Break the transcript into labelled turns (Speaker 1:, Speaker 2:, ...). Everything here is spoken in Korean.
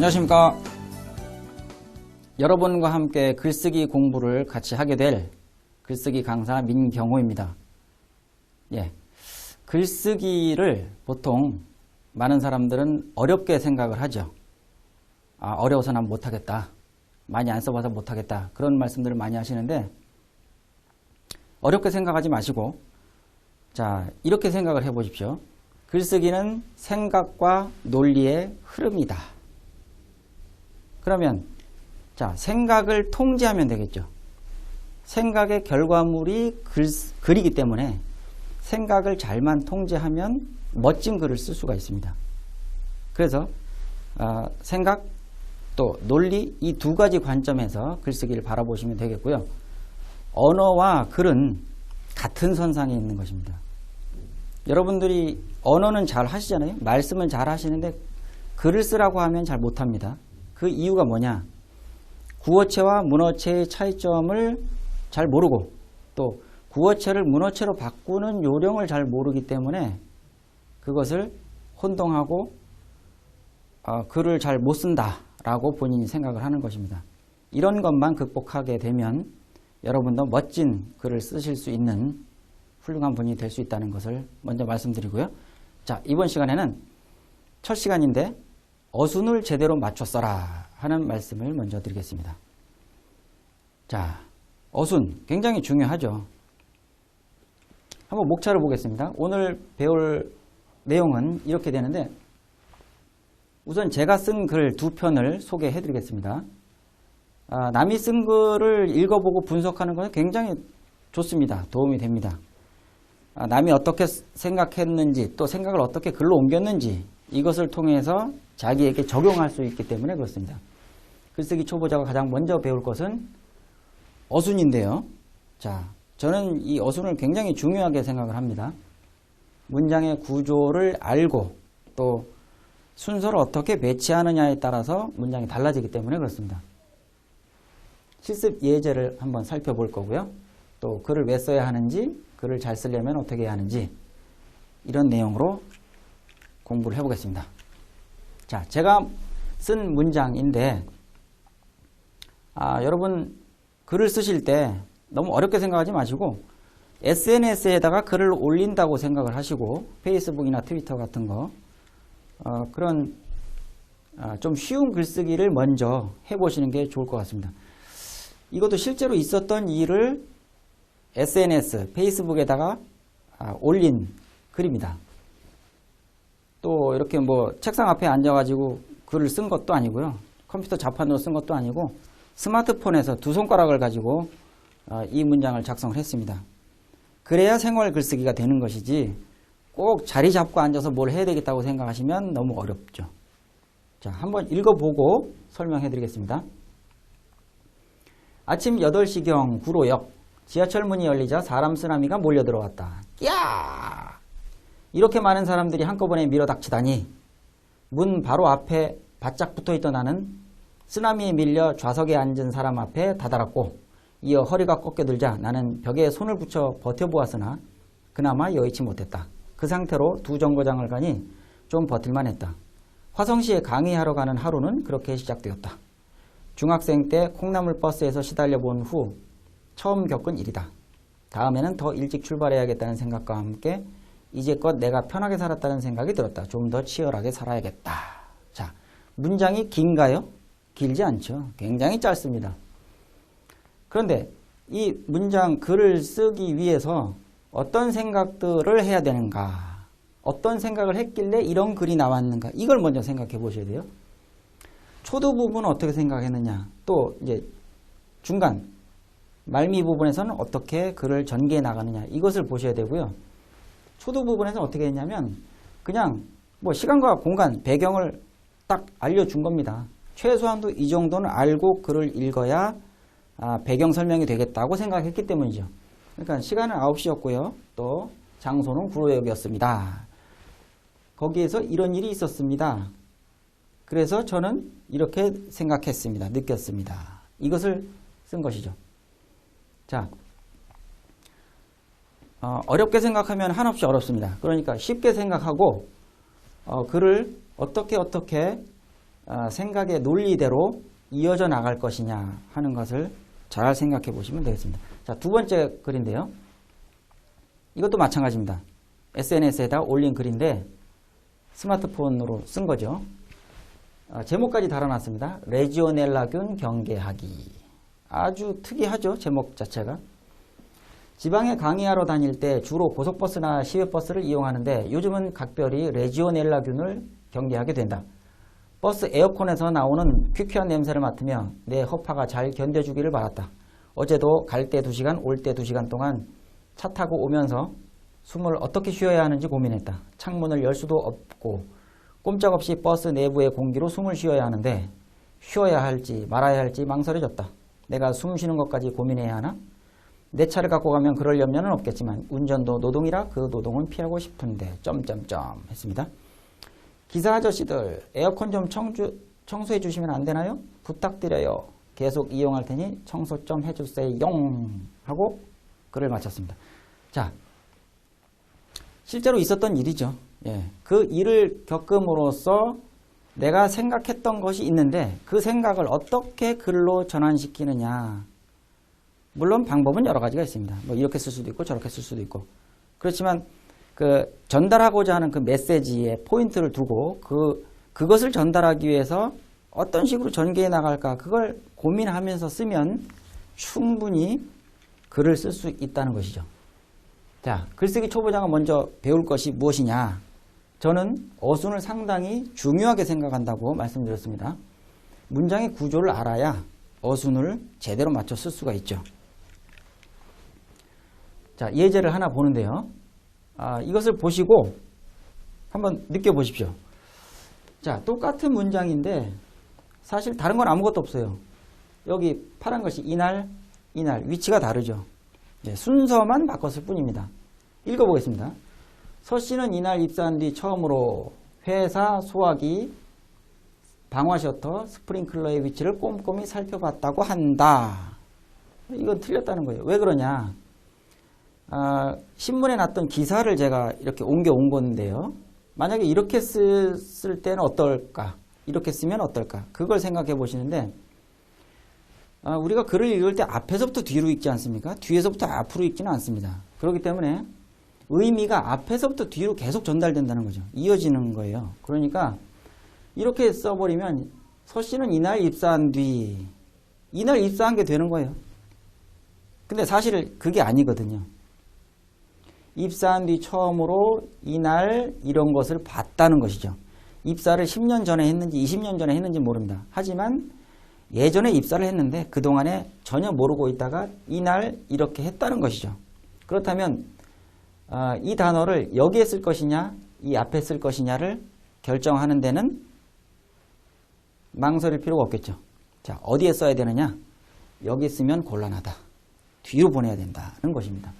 Speaker 1: 안녕하십니까. 여러분과 함께 글쓰기 공부를 같이 하게 될 글쓰기 강사 민경호입니다. 글쓰기를 보통 많은 사람들은 어렵게 생각을 하죠. 어려워서 난 못하겠다. 많이 안 써봐서 못하겠다. 그런 말씀들을 많이 하시는데 어렵게 생각하지 마시고 이렇게 생각을 해보십시오. 글쓰기는 생각과 논리의 흐름이다. 그러면 생각을 통제하면 되겠죠. 생각의 결과물이 글이기 때문에 생각을 잘만 통제하면 멋진 글을 쓸 수가 있습니다. 그래서 생각 또 논리 이 두 가지 관점에서 글쓰기를 바라보시면 되겠고요. 언어와 글은 같은 선상에 있는 것입니다. 여러분들이 언어는 잘 하시잖아요. 말씀은 잘 하시는데 글을 쓰라고 하면 잘 못합니다. 그 이유가 뭐냐? 구어체와 문어체의 차이점을 잘 모르고 또 구어체를 문어체로 바꾸는 요령을 잘 모르기 때문에 그것을 혼동하고 글을 잘 못 쓴다라고 본인이 생각을 하는 것입니다. 이런 것만 극복하게 되면 여러분도 멋진 글을 쓰실 수 있는 훌륭한 분이 될 수 있다는 것을 먼저 말씀드리고요. 이번 시간에는 첫 시간인데 어순을 제대로 맞춰 써라 하는 말씀을 먼저 드리겠습니다. 어순 굉장히 중요하죠. 한번 목차를 보겠습니다. 오늘 배울 내용은 이렇게 되는데 우선 제가 쓴 글 두 편을 소개해 드리겠습니다. 남이 쓴 글을 읽어보고 분석하는 것은 굉장히 좋습니다. 도움이 됩니다. 남이 어떻게 생각했는지 또 생각을 어떻게 글로 옮겼는지 이것을 통해서 자기에게 적용할 수 있기 때문에 그렇습니다. 글쓰기 초보자가 가장 먼저 배울 것은 어순인데요. 저는 이 어순을 굉장히 중요하게 생각을 합니다. 문장의 구조를 알고 또 순서를 어떻게 배치하느냐에 따라서 문장이 달라지기 때문에 그렇습니다. 실습 예제를 한번 살펴볼 거고요. 또 글을 왜 써야 하는지, 글을 잘 쓰려면 어떻게 해야 하는지 이런 내용으로 공부를 해보겠습니다. 제가 쓴 문장인데 여러분 글을 쓰실 때 너무 어렵게 생각하지 마시고 SNS에다가 글을 올린다고 생각을 하시고 페이스북이나 트위터 같은 거 그런 좀 쉬운 글쓰기를 먼저 해보시는 게 좋을 것 같습니다. 이것도 실제로 있었던 일을 SNS, 페이스북에다가 올린 글입니다. 또 이렇게 책상 앞에 앉아가지고 글을 쓴 것도 아니고요. 컴퓨터 자판으로 쓴 것도 아니고 스마트폰에서 두 손가락을 가지고 이 문장을 작성을 했습니다. 그래야 생활 글쓰기가 되는 것이지 꼭 자리 잡고 앉아서 뭘 해야 되겠다고 생각하시면 너무 어렵죠. 한번 읽어보고 설명해 드리겠습니다. 아침 8시경 구로역 지하철 문이 열리자 사람 쓰나미가 몰려들어왔다. 야! 이렇게 많은 사람들이 한꺼번에 밀어닥치다니. 문 바로 앞에 바짝 붙어있던 나는 쓰나미에 밀려 좌석에 앉은 사람 앞에 다다랐고 이어 허리가 꺾여들자 나는 벽에 손을 붙여 버텨보았으나 그나마 여의치 못했다. 그 상태로 두 정거장을 가니 좀 버틸만 했다. 화성시에 강의하러 가는 하루는 그렇게 시작되었다. 중학생 때 콩나물 버스에서 시달려 본 후 처음 겪은 일이다. 다음에는 더 일찍 출발해야겠다는 생각과 함께 이제껏 내가 편하게 살았다는 생각이 들었다. 좀 더 치열하게 살아야겠다. 문장이 긴가요? 길지 않죠. 굉장히 짧습니다. 그런데 이 문장 글을 쓰기 위해서 어떤 생각들을 해야 되는가? 어떤 생각을 했길래 이런 글이 나왔는가? 이걸 먼저 생각해 보셔야 돼요. 초두 부분은 어떻게 생각했느냐? 또 이제 중간 말미 부분에서는 어떻게 글을 전개해 나가느냐? 이것을 보셔야 되고요. 초두 부분에서는 어떻게 했냐면 그냥 시간과 공간, 배경을 딱 알려준 겁니다. 최소한도 이 정도는 알고 글을 읽어야 배경 설명이 되겠다고 생각했기 때문이죠. 그러니까 시간은 9시였고요. 또 장소는 구로역이었습니다. 거기에서 이런 일이 있었습니다. 그래서 저는 이렇게 생각했습니다. 느꼈습니다. 이것을 쓴 것이죠. 어렵게 생각하면 한없이 어렵습니다. 그러니까 쉽게 생각하고 글을 어떻게 생각의 논리대로 이어져 나갈 것이냐 하는 것을 잘 생각해 보시면 되겠습니다. 자, 두 번째 글인데요. 이것도 마찬가지입니다. SNS에다 올린 글인데 스마트폰으로 쓴 거죠. 제목까지 달아놨습니다. 레지오넬라균 경계하기. 아주 특이하죠, 제목 자체가. 지방에 강의하러 다닐 때 주로 고속버스나 시외버스를 이용하는데 요즘은 각별히 레지오넬라균을 경계하게 된다. 버스 에어컨에서 나오는 퀴퀴한 냄새를 맡으며 내 허파가 잘 견뎌주기를 바랐다. 어제도 갈 때 2시간, 올 때 2시간 동안 차 타고 오면서 숨을 어떻게 쉬어야 하는지 고민했다. 창문을 열 수도 없고 꼼짝없이 버스 내부의 공기로 숨을 쉬어야 하는데 쉬어야 할지 말아야 할지 망설여졌다. 내가 숨 쉬는 것까지 고민해야 하나? 내 차를 갖고 가면 그럴 염려는 없겠지만 운전도 노동이라 그 노동은 피하고 싶은데 점점점 했습니다. 기사 아저씨들 에어컨 좀 청소해 주시면 안 되나요? 부탁드려요. 계속 이용할 테니 청소 좀 해주세요. 하고 글을 마쳤습니다. 자, 실제로 있었던 일이죠. 예, 그 일을 겪음으로써 내가 생각했던 것이 있는데 그 생각을 어떻게 글로 전환시키느냐. 물론 방법은 여러 가지가 있습니다. 뭐 이렇게 쓸 수도 있고 저렇게 쓸 수도 있고. 그렇지만 그 전달하고자 하는 그 메시지에 포인트를 두고 그것을 전달하기 위해서 어떤 식으로 전개해 나갈까 그걸 고민하면서 쓰면 충분히 글을 쓸 수 있다는 것이죠. 자, 글쓰기 초보자가 먼저 배울 것이 무엇이냐? 저는 어순을 상당히 중요하게 생각한다고 말씀드렸습니다. 문장의 구조를 알아야 어순을 제대로 맞춰 쓸 수가 있죠. 자, 예제를 하나 보는데요. 이것을 보시고 한번 느껴보십시오. 자, 똑같은 문장인데 사실 다른 건 아무것도 없어요. 여기 파란 것이 이날, 위치가 다르죠. 네, 순서만 바꿨을 뿐입니다. 읽어보겠습니다. 서 씨는 이날 입사한 뒤 처음으로 회사 소화기, 방화 셔터, 스프링클러의 위치를 꼼꼼히 살펴봤다고 한다. 이건 틀렸다는 거예요. 왜 그러냐? 신문에 났던 기사를 제가 이렇게 옮겨온 건데요. 만약에 이렇게 쓸 때는 어떨까? 이렇게 쓰면 어떨까? 그걸 생각해 보시는데 우리가 글을 읽을 때 앞에서부터 뒤로 읽지 않습니까? 뒤에서부터 앞으로 읽지는 않습니다. 그렇기 때문에 의미가 앞에서부터 뒤로 계속 전달된다는 거죠. 이어지는 거예요. 그러니까 이렇게 써버리면 서 씨는 이날 입사한 뒤 이날 입사한 게 되는 거예요. 근데 사실 그게 아니거든요. 입사한 뒤 처음으로 이날 이런 것을 봤다는 것이죠. 입사를 10년 전에 했는지 20년 전에 했는지 모릅니다. 하지만 예전에 입사를 했는데 그동안에 전혀 모르고 있다가 이날 이렇게 했다는 것이죠. 그렇다면 이 단어를 여기에 쓸 것이냐 이 앞에 쓸 것이냐를 결정하는 데는 망설일 필요가 없겠죠. 자, 어디에 써야 되느냐? 여기 쓰면 곤란하다. 뒤로 보내야 된다는 것입니다.